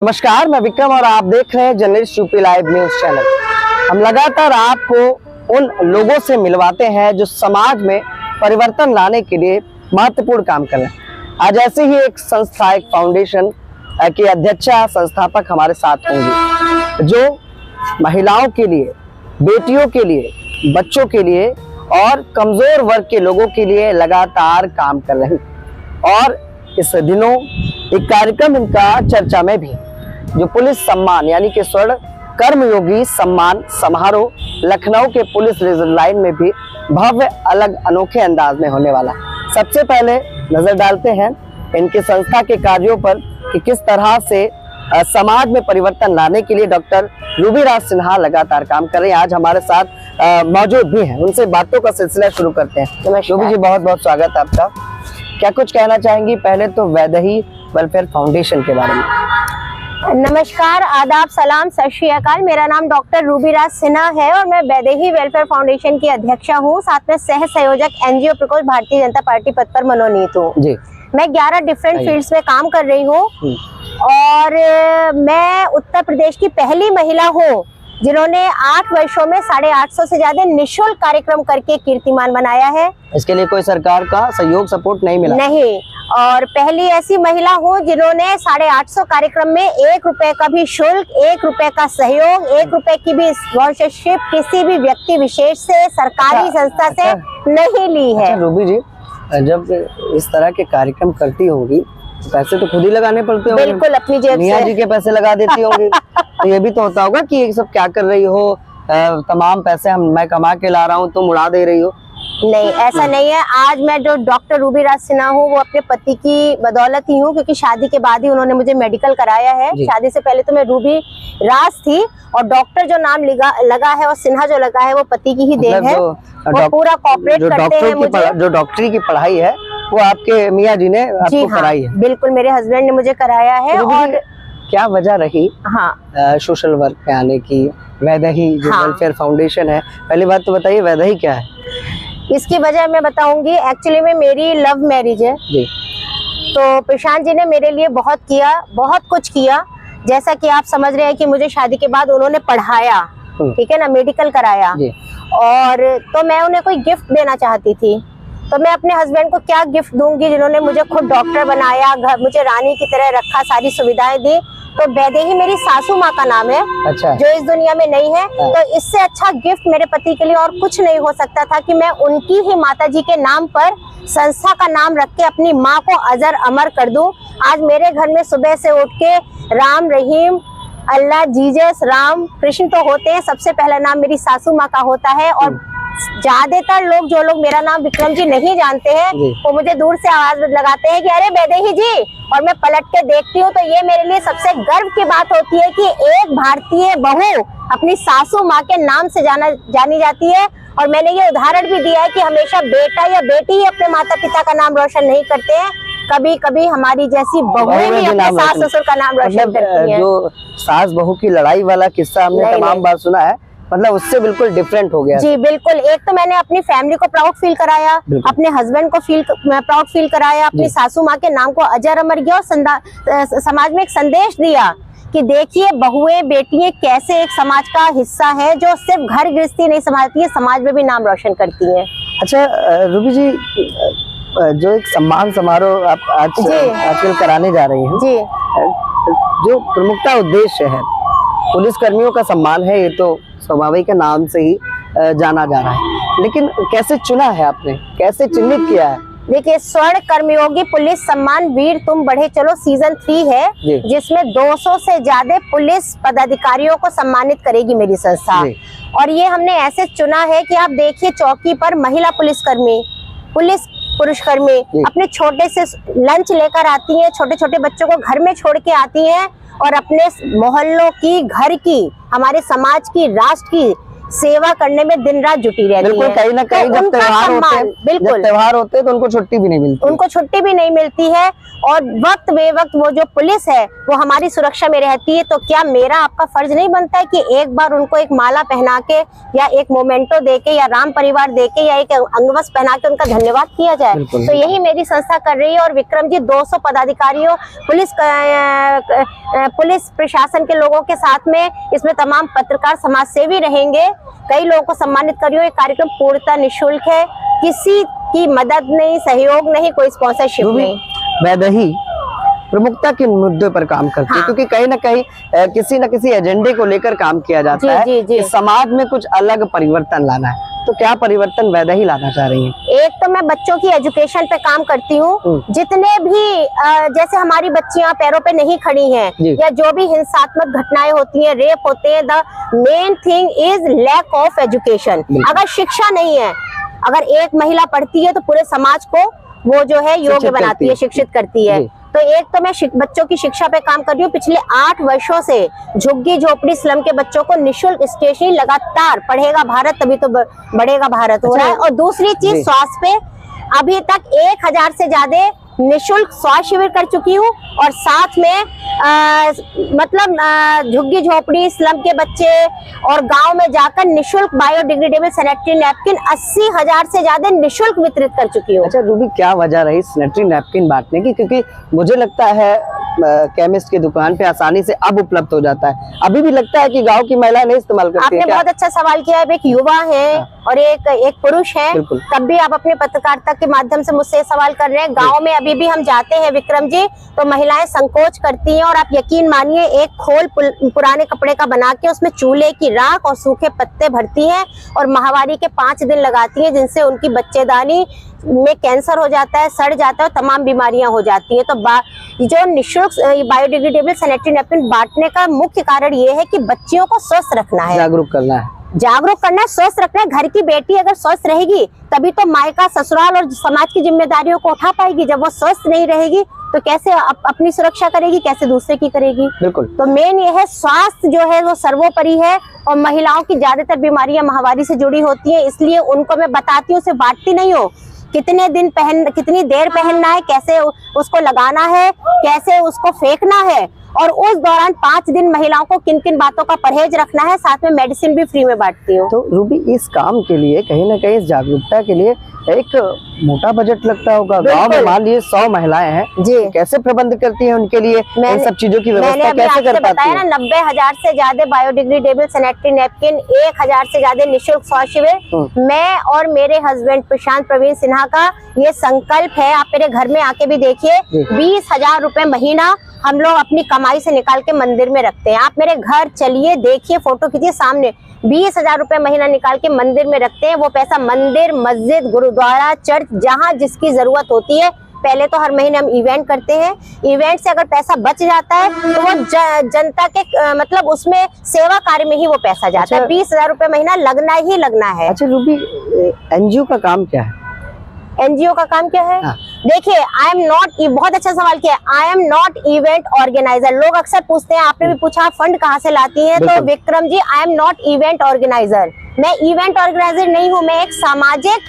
नमस्कार, मैं विक्रम और आप देख रहे हैं journalist UP live news channel. हम लगातार आपको उन लोगों से मिलवाते हैं जो समाज में परिवर्तन लाने के लिए महत्वपूर्ण काम कर रहे हैं। आज ऐसे ही एक संस्था, एक फाउंडेशन की अध्यक्षा, संस्थापक हमारे साथ होंगी जो महिलाओं के लिए, बेटियों के लिए, बच्चों के लिए और कमजोर वर्ग के लोगों के लिए लगातार काम कर रहे हैं। और इस दिनों एक कार्यक्रम इनका चर्चा में भी, जो पुलिस सम्मान यानी कि स्वर्ण कर्मयोगी सम्मान समारोह लखनऊ के पुलिस रिजर्व लाइन में भी भव्य, अलग, अनोखे अंदाज में होने वाला। सबसे पहले नजर डालते हैं इनकी संस्था के कार्यों पर कि किस तरह से समाज में परिवर्तन लाने के लिए डॉक्टर रूबी राज सिन्हा लगातार काम कर रहे हैं। आज हमारे साथ मौजूद भी हैं, उनसे बातों का सिलसिला शुरू करते हैं। रूबी जी, बहुत बहुत स्वागत है आपका। क्या कुछ कहना चाहेंगी पहले तो वैदेही वेलफेयर फाउंडेशन के बारे में? नमस्कार, आदाब, सलाम, सत श्री अकाल। मेरा नाम डॉक्टर रूबी राज सिन्हा है और मैं वैदेही वेलफेयर फाउंडेशन की अध्यक्षा हूँ। साथ में सह संयोजक एनजीओ प्रकोष्ठ भारतीय जनता पार्टी पद पर मनोनीत हूँ। जी, मैं 11 डिफरेंट फील्ड्स में काम कर रही हूँ और मैं उत्तर प्रदेश की पहली महिला हूँ जिन्होंने 8 वर्षों में 850 से ज्यादा निःशुल्क कार्यक्रम करके कीर्तिमान बनाया है। इसके लिए कोई सरकार का सहयोग, सपोर्ट नहीं मिला? नहीं, और पहली ऐसी महिला हूँ जिन्होंने 850 कार्यक्रम में 1 रुपए का भी शुल्क, 1 रुपए का सहयोग, 1 रुपए की भी स्पॉन्सरशिप किसी भी व्यक्ति विशेष से, सरकारी संस्था से नहीं ली है। रूबी जी, जब इस तरह के कार्यक्रम करती होंगी पैसे तो खुद ही लगाने पड़ते होंगे? बिल्कुल, अपनी जेब से। मियाँ जी के पैसे लगा देती होंगी। तो ये भी तो होता होगा कि ये सब क्या कर रही हो, तमाम पैसे मैं कमा के ला रहा हूँ, तुम उड़ा दे रही हो? नहीं, ऐसा नहीं है। आज मैं जो डॉक्टर रूबी राज सिन्हा हूँ वो अपने पति की बदौलत ही हूँ, क्योंकि शादी के बाद ही उन्होंने मुझे मेडिकल कराया है। शादी से पहले तो मैं रूबी राज थी और डॉक्टर जो नाम लगा है और सिन्हा जो लगा है वो पति की ही देन है। वो पूरा कॉपरेट करते हैं मुझे। जो डॉक्टरी की पढ़ाई है वो आपके मियाँ जी ने आपको कराई है? बिल्कुल, मेरे हस्बैंड ने मुझे कराया है। और क्या वजह रही सोशल वर्क पे आने की? वैदेही जो वेलफेयर फाउंडेशन है, पहली बात तो बताइए वैदेही क्या है? इसकी वजह मैं बताऊंगी। एक्चुअली में मेरी लव मैरिज है जी। तो प्रशांत जी ने मेरे लिए बहुत किया, बहुत कुछ किया। जैसा कि आप समझ रहे हैं कि मुझे शादी के बाद उन्होंने पढ़ाया, ठीक है ना, मेडिकल कराया, और तो मैं उन्हें कोई गिफ्ट देना चाहती थी। तो मैं अपने हस्बैंड को क्या गिफ्ट दूंगी जिन्होंने मुझे खुद डॉक्टर बनाया, घर मुझे रानी की तरह रखा, सारी सुविधाएं दी। तो वैदेही मेरी सासू माँ का नाम है। अच्छा। जो इस दुनिया में नहीं है। तो इससे अच्छा गिफ्ट मेरे पति के लिए और कुछ नहीं हो सकता था कि मैं उनकी ही माता जी के नाम पर संस्था का नाम रख के अपनी माँ को अजर अमर कर दूं। आज मेरे घर में सुबह से उठ के राम, रहीम, अल्लाह, जीसस, राम, कृष्ण तो होते हैं, सबसे पहला नाम मेरी सासू माँ का होता है। और ज्यादातर लोग, जो लोग मेरा नाम विक्रम जी नहीं जानते हैं, वो मुझे दूर से आवाज लगाते हैं कि अरे वैदेही जी, और मैं पलट के देखती हूँ तो ये मेरे लिए सबसे गर्व की बात होती है कि एक भारतीय बहू अपनी सासू माँ के नाम से जानी जाती है। और मैंने ये उदाहरण भी दिया है कि हमेशा बेटा या बेटी ही अपने माता पिता का नाम रोशन नहीं करते हैं, कभी कभी हमारी जैसी बहुएं भी अपने सास ससुर का नाम रोशन करती हैं। जो सास बहू की लड़ाई वाला किस्सा हमने तमाम बार सुना है, मतलब उससे बिल्कुल डिफरेंट हो गया। जी बिल्कुल। एक तो मैंने अपनी फैमिली को प्राउड फील कराया, अपने हस्बैंड को प्राउड फील कराया, अपनी सासू माँ के नाम को अजर अमर किया और समाज में एक संदेश दिया कि देखिए बहुएं, बेटियां कैसे एक समाज का हिस्सा है, जो सिर्फ घर गृहस्थी नहीं संभालती है, समाज में भी नाम रोशन करती है। अच्छा रूबी जी, जो एक सम्मान समारोह आप आजकल कराने जा रही हैं जी, जो प्रमुखता उद्देश्य है पुलिस कर्मियों का सम्मान है, ये तो स्वाभाविक नाम से ही जाना जा रहा है, लेकिन कैसे चुना है आपने, कैसे चिन्हित किया है? देखिए, स्वर्ण कर्मयोगी पुलिस सम्मान वीर तुम बढ़े चलो सीजन 3 है, जिसमें 200 से ज्यादा पुलिस पदाधिकारियों को सम्मानित करेगी मेरी संस्था। और ये हमने ऐसे चुना है कि आप देखिए, चौकी पर महिला पुलिसकर्मी, पुरुष कर्मी अपने छोटे से लंच लेकर आती हैं, छोटे छोटे बच्चों को घर में छोड़ के आती हैं और अपने मोहल्लों की, घर की, हमारे समाज की, राष्ट्र की सेवा करने में दिन रात जुटी रहती बिल्कुल, है। कहीं ना कहीं तो जब उनका त्योहार होते सम्मान, हैं, बिल्कुल जब त्योहार होते हैं तो उनको छुट्टी भी नहीं मिलती। उनको छुट्टी भी नहीं मिलती है और वक्त बेवक्त वो जो पुलिस है वो हमारी सुरक्षा में रहती है। तो क्या मेरा आपका फर्ज नहीं बनता है कि एक बार उनको एक माला पहना के या एक मोमेंटो देके या राम परिवार देके या एक अंगवस्त्र पहना के उनका धन्यवाद किया जाए। तो यही मेरी संस्था कर रही है। और विक्रम जी 200 पदाधिकारियों, पुलिस प्रशासन के लोगों के साथ में इसमें तमाम पत्रकार, समाज सेवी रहेंगे। कई लोगों को सम्मानित कर रही हूँ। ये कार्यक्रम पूर्णतः निःशुल्क है, किसी की मदद नहीं, सहयोग नहीं, कोई स्पॉन्सरशिप नहीं। वैदेही प्रमुखता के मुद्दे पर काम करती है, क्योंकि कहीं ना कहीं किसी न किसी एजेंडे को लेकर काम किया जाता है कि समाज में कुछ अलग परिवर्तन लाना है। तो क्या परिवर्तन वैदेही लाना चाह रही हैं? एक तो मैं बच्चों की एजुकेशन पे काम करती हूँ। जितने भी जैसे हमारी बच्चियां पैरों पे नहीं खड़ी हैं या जो भी हिंसात्मक घटनाएं होती हैं, रेप होते हैं, the main thing is lack of education. अगर शिक्षा नहीं है, अगर एक महिला पढ़ती है तो पूरे समाज को वो जो है योग्य बनाती है, शिक्षित करती है। तो एक तो मैं बच्चों की शिक्षा पे काम कर रही हूँ। पिछले 8 वर्षों से झुग्गी झोपड़ी स्लम के बच्चों को निःशुल्क स्टेशनरी लगातार पढ़ेगा भारत तभी तो बढ़ेगा भारत हो रहा है। और दूसरी चीज स्वास्थ्य पे अभी तक 1000 से ज्यादा निःशुल्क स्वास्थ्य शिविर कर चुकी हूँ। और साथ में झुग्गी झोपड़ी स्लम के बच्चे और गांव में जाकर निःशुल्क बायोडिग्रेडेबल सैनिटरी नैपकिन 80,000 से ज्यादा निःशुल्क वितरित कर चुकी हूँ। अच्छा रूबी, क्या वजह रही सैनिटरी नैपकिन बांटने की? क्योंकि मुझे लगता है केमिस्ट की दुकान पे आसानी से अब उपलब्ध हो जाता है, अभी भी लगता है कि गांव की महिला नहीं इस्तेमाल करती है। आपने बहुत अच्छा सवाल किया है। एक युवा है और एक पुरुष है, तब भी आप अपने पत्रकारिता के माध्यम से मुझसे सवाल कर रहे हैं। गांव में अभी भी हम जाते हैं विक्रम जी, तो महिलाएं संकोच करती हैं। और आप यकीन मानिए, एक खोल पुराने कपड़े का बना के उसमें चूल्हे की राख और सूखे पत्ते भरती हैं और माहवारी के 5 दिन लगाती हैं, जिनसे उनकी बच्चेदानी में कैंसर हो जाता है, सड़ जाता है और तमाम बीमारियां हो जाती हैं। तो जो निःशुल्क बायोडिग्रेडेबल सैनिटरी नैपकिन बांटने का मुख्य कारण ये है कि बच्चियों को स्वस्थ रखना है, जागरूक करना है, स्वस्थ रखना है। घर की बेटी अगर स्वस्थ रहेगी तभी तो मायका, ससुराल और समाज की जिम्मेदारियों को उठा पाएगी। जब वो स्वस्थ नहीं रहेगी तो कैसे अपनी सुरक्षा करेगी, कैसे दूसरे की करेगी? बिल्कुल। तो मेन ये है, स्वास्थ्य जो है वो सर्वोपरि है। और महिलाओं की ज्यादातर बीमारियां माहवारी से जुड़ी होती हैं, इसलिए उनको मैं बताती हूँ, उसे बांटती नहीं हूँ। कितनी देर पहनना है, कैसे उसको लगाना है, कैसे उसको फेंकना है, और उस दौरान 5 दिन महिलाओं को किन किन बातों का परहेज रखना है। साथ में मेडिसिन भी फ्री में बांटती हूँ। तो रूबी, इस काम के लिए कहीं ना कहीं इस जागरूकता के लिए एक मोटा बजट लगता होगा। गांव में मान लीजिए 100 महिलाएं हैं जी, कैसे प्रबंध करती हैं उनके लिए इन सब चीजों की व्यवस्था कैसे कर पाती हैं? 90,000 से ज्यादा बायोडिग्रेडेबल सैनिटरी नैपकिन, 1000 से ज्यादा निःशुल्क स्वास्थ्य शिविर। मैं और मेरे हस्बैंड प्रशांत प्रवीण सिन्हा का ये संकल्प है। आप मेरे घर में आके भी देखिए, 20,000 रुपए महीना हम लोग अपनी कमाई से निकाल के मंदिर में रखते हैं। आप मेरे घर चलिए, देखिए, फोटो खींचिए, सामने 20,000 रुपए महीना निकाल के मंदिर में रखते हैं। वो पैसा मंदिर, मस्जिद, गुरुद्वारा, चर्च, जहाँ जिसकी जरूरत होती है। पहले तो हर महीने हम इवेंट करते हैं, इवेंट से अगर पैसा बच जाता है तो वो जनता के उसमें सेवा कार्य में ही वो पैसा जाता है। 20,000 रुपए महीना लगना ही लगना है। अच्छा रूबी, एनजीओ का काम क्या है? एनजीओ का काम क्या है? देखिए, आई एम नॉट, बहुत अच्छा सवाल किया, आई एम नॉट इवेंट ऑर्गेनाइजर। लोग अक्सर पूछते हैं, आपने भी पूछा फंड कहाँ से लाती हैं, तो Vikram ji, I am not event organiser. मैं इवेंट ऑर्गेनाइजर नहीं हूँ, मैं एक सामाजिक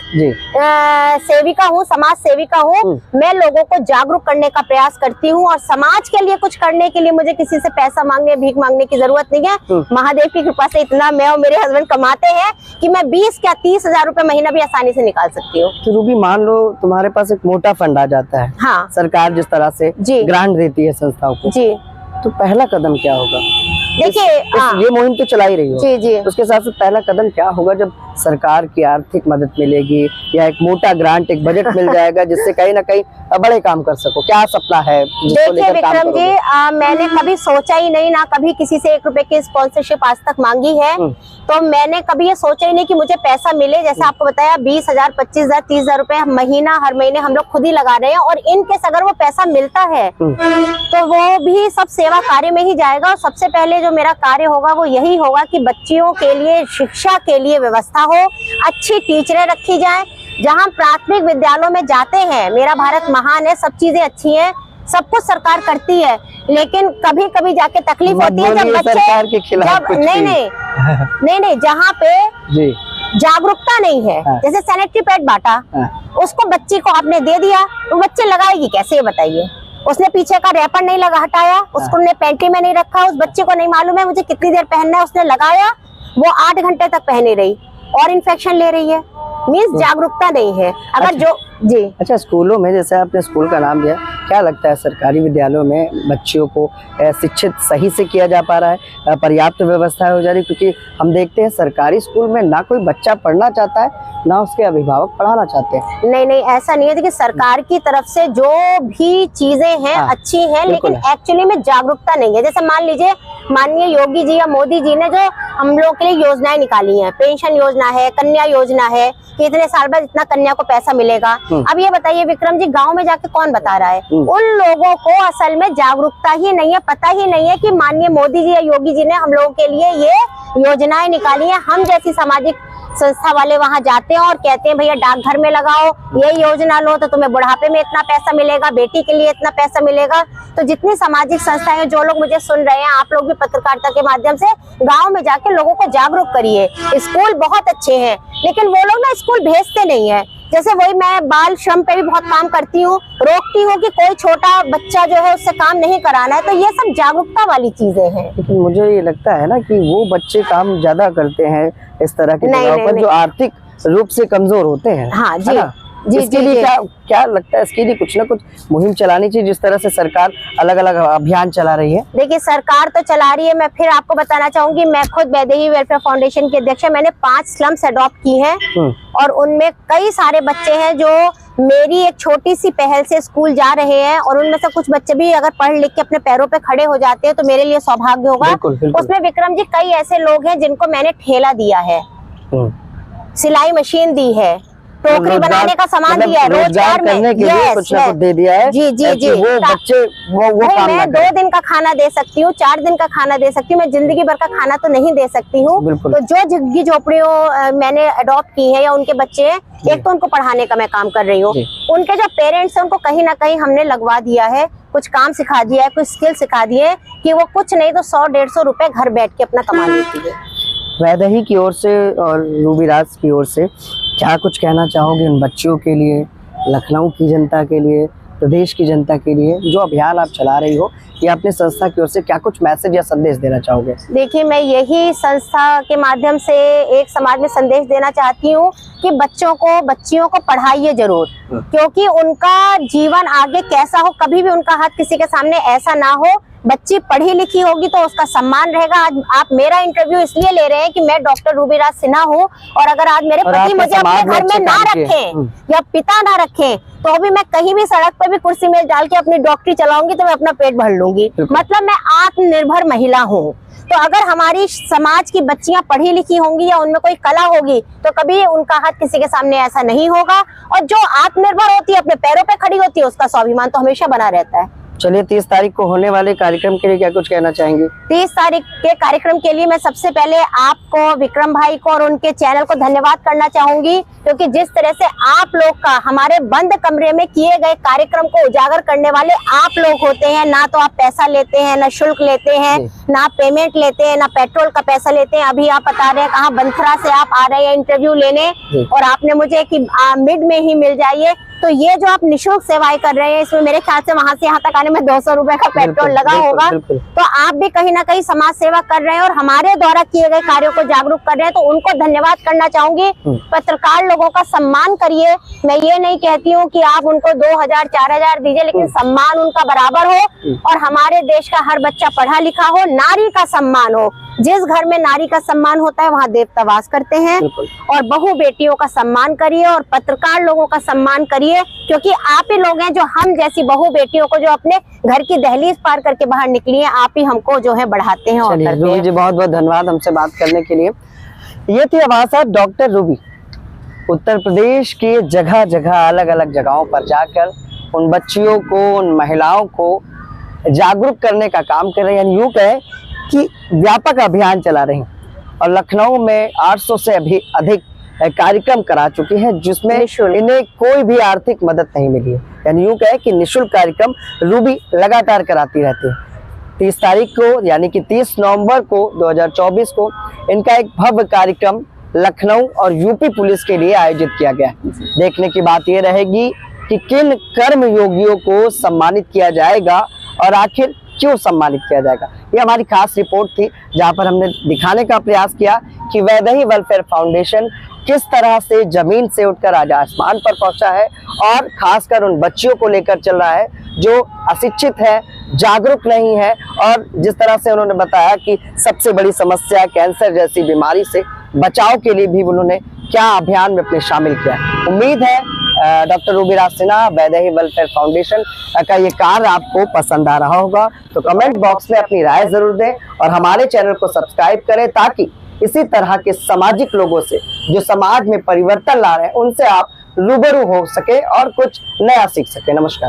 सेविका हूँ, समाज सेविका हूँ। मैं लोगों को जागरूक करने का प्रयास करती हूँ और समाज के लिए कुछ करने के लिए मुझे किसी से पैसा मांगने, भीख मांगने की जरूरत नहीं है। महादेव की कृपा से इतना मैं और मेरे हस्बैंड कमाते हैं कि मैं 20 या 30,000 रुपए महीना भी आसानी से निकाल सकती हूँ। तो रूबी, मान लो तुम्हारे पास एक मोटा फंड आ जाता है, हाँ, सरकार जिस तरह से ग्रांट देती है संस्थाओं को जी, तो पहला कदम क्या होगा? देखिए, ये मुहिम तो चला ही रही हो जी, उसके साथ साथ पहला कदम क्या होगा जब सरकार की आर्थिक मदद मिलेगी या एक मोटा ग्रांट, एक बजट मिल जाएगा जिससे कहीं ना कहीं बड़े काम कर सको? क्या सपना है? देखिए विक्रम जी, मैंने कभी सोचा ही नहीं, ना कभी किसी से 1 रुपए की स्पॉन्सरशिप आज तक मांगी है। तो मैंने कभी ये सोचा ही नहीं कि मुझे पैसा मिले। जैसे आपको बताया, 20,000, 25,000, 30,000 रुपए महीना हर महीने हम लोग खुद ही लगा रहे हैं। और इनकेस अगर वो पैसा मिलता है तो वो भी सब सेवा कार्य में ही जाएगा। और सबसे पहले जो मेरा कार्य होगा वो यही होगा कि बच्चियों के लिए शिक्षा के लिए व्यवस्था हो, अच्छी टीचरें रखी जाएं। जहां प्राथमिक विद्यालयों में जाते हैं, मेरा भारत महान है, सब चीजें अच्छी हैं, सब कुछ सरकार करती है, लेकिन कभी कभी जाके तकलीफ होती है जब बच्चे, सरकार के खिलाफ नहीं, नहीं नहीं, जहाँ पे जी जागरूकता नहीं है, हाँ। जैसे सैनिटरी पैड बांटा, हाँ। उसको बच्ची को आपने दे दिया, तो बच्चे लगाएगी कैसे ये बताइए। उसने पीछे का रैपर नहीं लगा हटाया, उसको ने पैंटी में नहीं रखा, उस बच्चे को नहीं मालूम है मुझे कितनी देर पहनना है, उसने लगाया, वो 8 घंटे तक पहनी रही और इन्फेक्शन ले रही है। मीन्स जागरूकता नहीं है। अगर जो जी अच्छा, स्कूलों में जैसे आपने स्कूल का नाम लिया, क्या लगता है सरकारी विद्यालयों में बच्चियों को शिक्षित सही से किया जा पा रहा है, पर्याप्त व्यवस्था हो जा रही? क्योंकि हम देखते हैं सरकारी स्कूल में ना कोई बच्चा पढ़ना चाहता है, ना उसके अभिभावक पढ़ाना चाहते हैं। नहीं नहीं, ऐसा नहीं है। देखिए, सरकार की तरफ से जो भी चीजें हैं हाँ, अच्छी हैं, बिल्कुल लेकिन एक्चुअली में जागरूकता नहीं है। जैसे मान लीजिए, माननीय योगी जी या मोदी जी ने जो हम लोग के लिए योजनाएं निकाली हैं, पेंशन योजना है, कन्या योजना है, कि इतने साल बाद इतना कन्या को पैसा मिलेगा। अब ये बताइए विक्रम जी, गांव में जाके कौन बता रहा है? उन लोगों को असल में जागरूकता ही नहीं है, पता ही नहीं है कि माननीय मोदी जी या योगी जी ने हम लोगों के लिए ये योजनाएं निकाली हैं। हम जैसी सामाजिक संस्था वाले वहां जाते हैं और कहते हैं भैया डाकघर में लगाओ, ये योजना लो तो तुम्हें बुढ़ापे में इतना पैसा मिलेगा, बेटी के लिए इतना पैसा मिलेगा। तो जितनी सामाजिक संस्थाएं, जो लोग मुझे सुन रहे हैं, आप लोग भी पत्रकारिता के माध्यम से गांव में जाके लोगों को जागरूक करिए। स्कूल बहुत अच्छे हैं, लेकिन वो लोग ना स्कूल भेजते नहीं है। जैसे वही मैं बाल श्रम पे भी बहुत काम करती हूँ, रोकती हूँ कि कोई छोटा बच्चा जो है उससे काम नहीं कराना है। तो ये सब जागरूकता वाली चीजें हैं। लेकिन मुझे ये लगता है ना कि वो बच्चे काम ज्यादा करते हैं इस तरह की जगहों पर जो आर्थिक रूप से कमजोर होते हैं। हाँ जी, है ना? जी, इसके जी, लिए जी। क्या लगता है, इसके लिए कुछ ना कुछ मुहिम चलानी चाहिए, जिस तरह से सरकार अलग अलग अभियान चला रही है? देखिए, सरकार तो चला रही है। मैं फिर आपको बताना चाहूंगी, मैं खुद वैदेही वेलफेयर फाउंडेशन की अध्यक्ष है। मैंने 5 स्लम्स अडॉप्ट की हैं और उनमें कई सारे बच्चे हैं जो मेरी एक छोटी सी पहल से स्कूल जा रहे हैं, और उनमें से कुछ बच्चे भी अगर पढ़ लिख के अपने पैरों पे खड़े हो जाते हैं तो मेरे लिए सौभाग्य होगा। बिल्कुल, बिल्कुल। उसमें विक्रम जी कई ऐसे लोग हैं जिनको मैंने ठेला दिया है, सिलाई मशीन दी है, टोकरी बनाने का सामान दिया है, रोजगार में करने के लिए कुछ ना कुछ दे दिया है। जी जी जी। वो बच्चे वो काम ना मैं 2 दिन का खाना दे सकती हूँ, 4 दिन का खाना दे सकती हूँ, मैं जिंदगी भर का खाना तो नहीं दे सकती हूँ। बिल्कुल। तो जो झुग्गी झोपड़ियों मैंने अडॉप्ट की है या उनके बच्चे हैं, एक तो उनको पढ़ाने का मैं काम कर रही हूँ, उनके जो पेरेंट्स हैं उनको कहीं ना कहीं हमने लगवा दिया है, कुछ काम सिखा दिया है, कुछ स्किल सिखा दिए है कि वो कुछ नहीं तो 100-150 रुपए घर बैठ के अपना कमा लेती है। वैदेही की ओर से और रूबी राज की ओर से क्या कुछ कहना चाहोगे उन बच्चियों के लिए, लखनऊ की जनता के लिए, प्रदेश की जनता के लिए, जो अभियान आप चला रही हो, या अपने संस्था की ओर से क्या कुछ मैसेज या संदेश देना चाहोगे? देखिए, मैं यही संस्था के माध्यम से एक समाज में संदेश देना चाहती हूँ कि बच्चियों को पढ़ाइए जरूर, क्योंकि उनका जीवन आगे कैसा हो, कभी भी उनका हाथ किसी के सामने ऐसा ना हो। बच्ची पढ़ी लिखी होगी तो उसका सम्मान रहेगा। आज आप मेरा इंटरव्यू इसलिए ले रहे हैं कि मैं डॉक्टर रूबी राज सिन्हा हूँ, और अगर आज मेरे पति मुझे अपने घर में ना रखें या पिता ना रखें, तो भी मैं कहीं भी सड़क पर भी कुर्सी में डाल के अपनी डॉक्टरी चलाऊंगी तो मैं अपना पेट भर लूंगी। मतलब मैं आत्मनिर्भर महिला हूँ। तो अगर हमारी समाज की बच्चियां पढ़ी लिखी होंगी या उनमें कोई कला होगी तो कभी उनका हाथ किसी के सामने ऐसा नहीं होगा, और जो आत्मनिर्भर होती है, अपने पैरों पे खड़ी होती है, उसका स्वाभिमान तो हमेशा बना रहता है। चलिए, 30 तारीख को होने वाले कार्यक्रम के लिए क्या कुछ कहना चाहेंगे? 30 तारीख के कार्यक्रम के लिए मैं सबसे पहले आपको, विक्रम भाई को और उनके चैनल को धन्यवाद करना चाहूंगी, क्योंकि जिस तरह से आप लोग का हमारे बंद कमरे में किए गए कार्यक्रम को उजागर करने वाले आप लोग होते हैं। ना तो आप पैसा लेते हैं, ना शुल्क लेते हैं, ना पेमेंट लेते हैं, ना पेट्रोल का पैसा लेते हैं। अभी आप बता रहे हैं कहाँ बंथरा से आप आ रहे हैं इंटरव्यू लेने, और आपने मुझे कि मिड में ही मिल जाइए। तो ये जो आप निःशुल्क सेवाएं कर रहे हैं, इसमें मेरे ख्याल से वहां से यहाँ तक आने में 200 रुपए का पेट्रोल लगा होगा। तो आप भी कहीं ना कहीं समाज सेवा कर रहे हैं और हमारे द्वारा किए गए कार्यों को जागरूक कर रहे हैं, तो उनको धन्यवाद करना चाहूंगी। पत्रकार लोगों का सम्मान करिए। मैं ये नहीं कहती हूँ कि आप उनको 2000-4000 दीजिए, लेकिन सम्मान उनका बराबर हो, और हमारे देश का हर बच्चा पढ़ा लिखा हो, नारी का सम्मान हो। जिस घर में नारी का सम्मान होता है वहाँ देवता वास करते हैं। और बहू बेटियों का सम्मान करिए और पत्रकार लोगों का सम्मान करिए, क्योंकि आप ही लोग हैं जो हम जैसी बहू बेटियों को, जो अपने घर की दहलीज पार करके बाहर निकली हैं, आप ही हमको जो है बढ़ाते हैं और करते हैं। रूबी जी, बहुत बहुत धन्यवाद हमसे बात करने के लिए। ये थी आवाज़ डॉक्टर रूबी। उत्तर प्रदेश के जगह जगह, अलग अलग जगहों पर जाकर उन बच्चियों को, उन महिलाओं को जागरूक करने का काम कर रहे हैं। यूँ कहें कि व्यापक अभियान चला रहे हैं, और लखनऊ में 800 से भी अधिक कार्यक्रम करा चुकी हैं, जिसमें इन्हें कोई भी आर्थिक मदद नहीं मिली है। यानी यूँ कहें कि निःशुल्क कार्यक्रम रूबी लगातार कराती रहती है। 30 तारीख को यानी कि 30 नवंबर को 2024 को इनका एक भव्य कार्यक्रम लखनऊ और यूपी पुलिस के लिए आयोजित किया गया है। देखने की बात यह रहेगी कि किन कर्म योगियों को सम्मानित किया जाएगा और आखिर क्यों सम्मानित किया जाएगा। ये हमारी खास रिपोर्ट थी जहां पर हमने दिखाने का प्रयास किया कि वैदेही वेलफेयर फाउंडेशन किस तरह से जमीन से उठकर आज आसमान पर पहुंचा है और खासकर उन बच्चियों को लेकर चल रहा है जो अशिक्षित है, जागरूक नहीं है, और जिस तरह से उन्होंने बताया कि सबसे बड़ी समस्या कैंसर जैसी बीमारी से बचाव के लिए भी उन्होंने क्या अभियान में अपने शामिल किया। उम्मीद है डॉक्टर रूबी राज सिन्हा वैदेही वेलफेयर फाउंडेशन का ये कार्य आपको पसंद आ रहा होगा, तो कमेंट बॉक्स में अपनी राय जरूर दें और हमारे चैनल को सब्सक्राइब करें ताकि इसी तरह के सामाजिक लोगों से जो समाज में परिवर्तन ला रहे हैं उनसे आप रूबरू हो सके और कुछ नया सीख सके। नमस्कार।